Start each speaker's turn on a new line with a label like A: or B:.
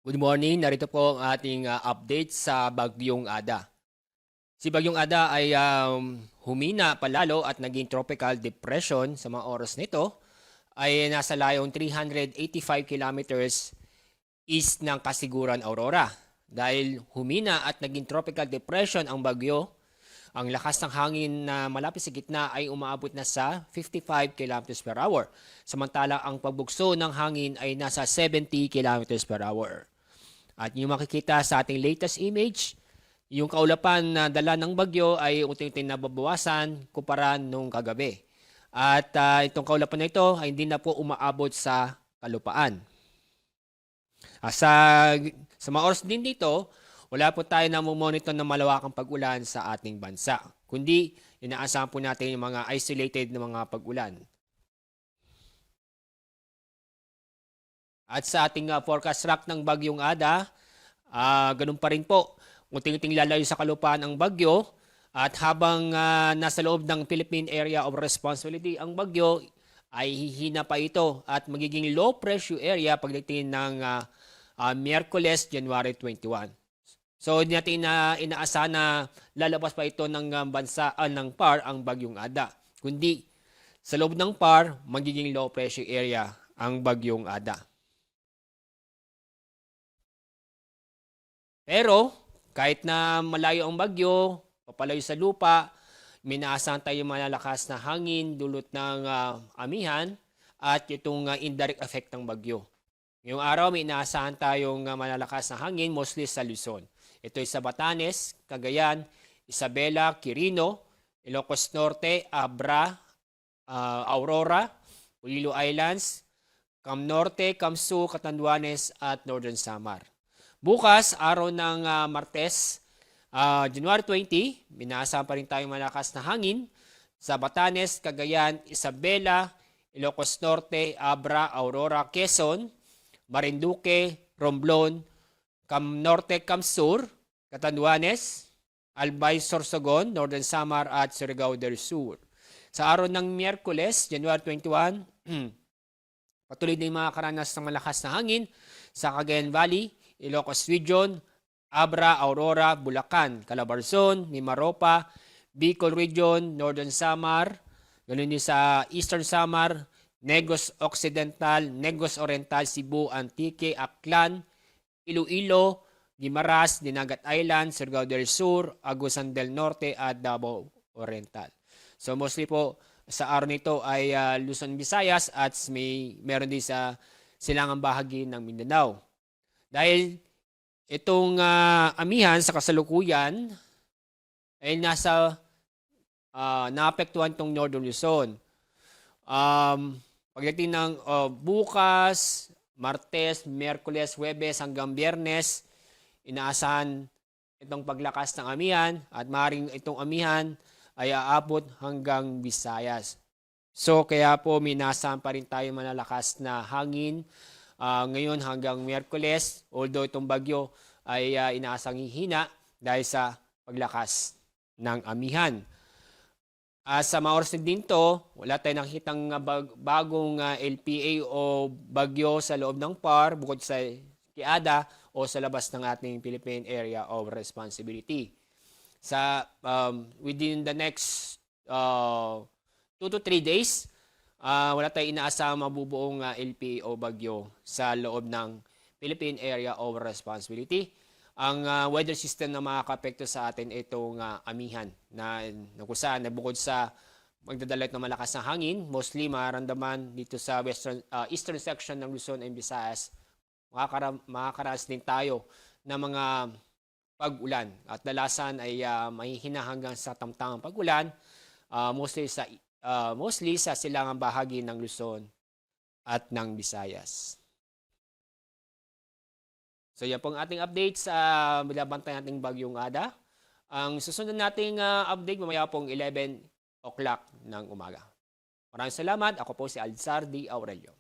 A: Good morning, narito po ang ating update sa Bagyong Ada. Si Bagyong Ada ay humina palalo at naging tropical depression sa mga oras nito ay nasa layong 385 kilometers east ng Kasiguran, Aurora. Dahil humina at naging tropical depression ang bagyo, ang lakas ng hangin na malapit sa gitna ay umaabot na sa 55 kilometers per hour. Samantala ang pagbugso ng hangin ay nasa 70 kilometers per hour. At yung makikita sa ating latest image, yung kaulapan na dala ng bagyo ay unti-unti nababawasan kumpara nung kagabi. At itong kaulapan na ito ay hindi na po umaabot sa kalupaan. Sa mga oras din dito, wala po tayo na monitor ng malawakang pag-ulan sa ating bansa. Kundi, inaasahan po natin yung mga isolated na mga pag-ulan. At sa ating forecast track ng Bagyong Ada, ganun pa rin po. Unting-unting lalayo sa kalupaan ang bagyo at habang nasa loob ng Philippine Area of Responsibility ang bagyo ay hihina pa ito at magiging low pressure area pagdating ng Miyerkules, January 21. So hindi natin inaasahan na lalabas pa ito ng bansa ng PAR ang Bagyong Ada. Kundi sa loob ng PAR, magiging low pressure area ang Bagyong Ada. Pero kahit na malayo ang bagyo, papalayo sa lupa, may naasahan tayong malalakas na hangin dulot ng amihan at itong indirect effect ng bagyo. Ngayong araw may inaasahan tayong malalakas na hangin mostly sa Luzon. Ito ay sa Batanes, Cagayan, Isabela, Quirino, Ilocos Norte, Abra, Aurora, Iloilo Islands, Cam Norte, Camsu, Catanduanes at Northern Samar. Bukas, araw ng Martes, January 20, minaasahan pa rin tayong malakas na hangin sa Batanes, Cagayan, Isabela, Ilocos Norte, Abra, Aurora, Quezon, Marinduque, Romblon, Cam Norte, Cam Sur, Catanduanes, Albay, Sorsogon, Northern Samar at Surigao del Sur. Sa araw ng Miyerkules, January 21, patuloy din mga karanas ng malakas na hangin sa Cagayan Valley, Ilocos Region, Abra, Aurora, Bulacan, Calabarzon, Mimaropa, Bicol Region, Northern Samar, ganoon din sa Eastern Samar, Negros Occidental, Negros Oriental, Cebu, Antique, Aklan, Iloilo, Guimaras, Dinagat Island, Surigao del Sur, Agusan del Norte at Davao Oriental. So mostly po sa araw nito ay Luzon, Visayas at meron din sa silangang bahagi ng Mindanao. Dahil itong amihan sa kasalukuyan ay naapektuhan itong Northern Luzon. Pagdating ng bukas, Martes, Miyerkules, Huwebes hanggang Biyernes, inaasahan itong paglakas ng amihan at maaaring itong amihan ay aabot hanggang Visayas. So kaya po minaasahan pa rin tayo malalakas na hangin ngayon hanggang Miyerkules, although itong bagyo ay inaasang hihina dahil sa paglakas ng amihan. Sa mga oras din to, wala tayong nakikitang bagong LPA o bagyo sa loob ng PAR bukod sa Kiada o sa labas ng ating Philippine Area of Responsibility. Within the next 2 to 3 days, wala tayong inaasahang mabubuong LPA o bagyo sa loob ng Philippine Area of Responsibility. Ang weather system na makakapekto sa atin itong amihan na kung na bukod sa magdadala ng malakas na hangin, mostly mararamdaman dito sa eastern section ng Luzon and Visayas, makakaranas din tayo ng mga pag-ulan. At dalasan ay mahihina hanggang sa tamtamang pag-ulan, mostly sa silangang bahagi ng Luzon at ng Visayas. So yan pong ating update sa binabantay nating Bagyong Ada. Ang susunod nating update mamaya pong 11 o'clock ng umaga. Maraming salamat. Ako po si Alzar D. Aurelio.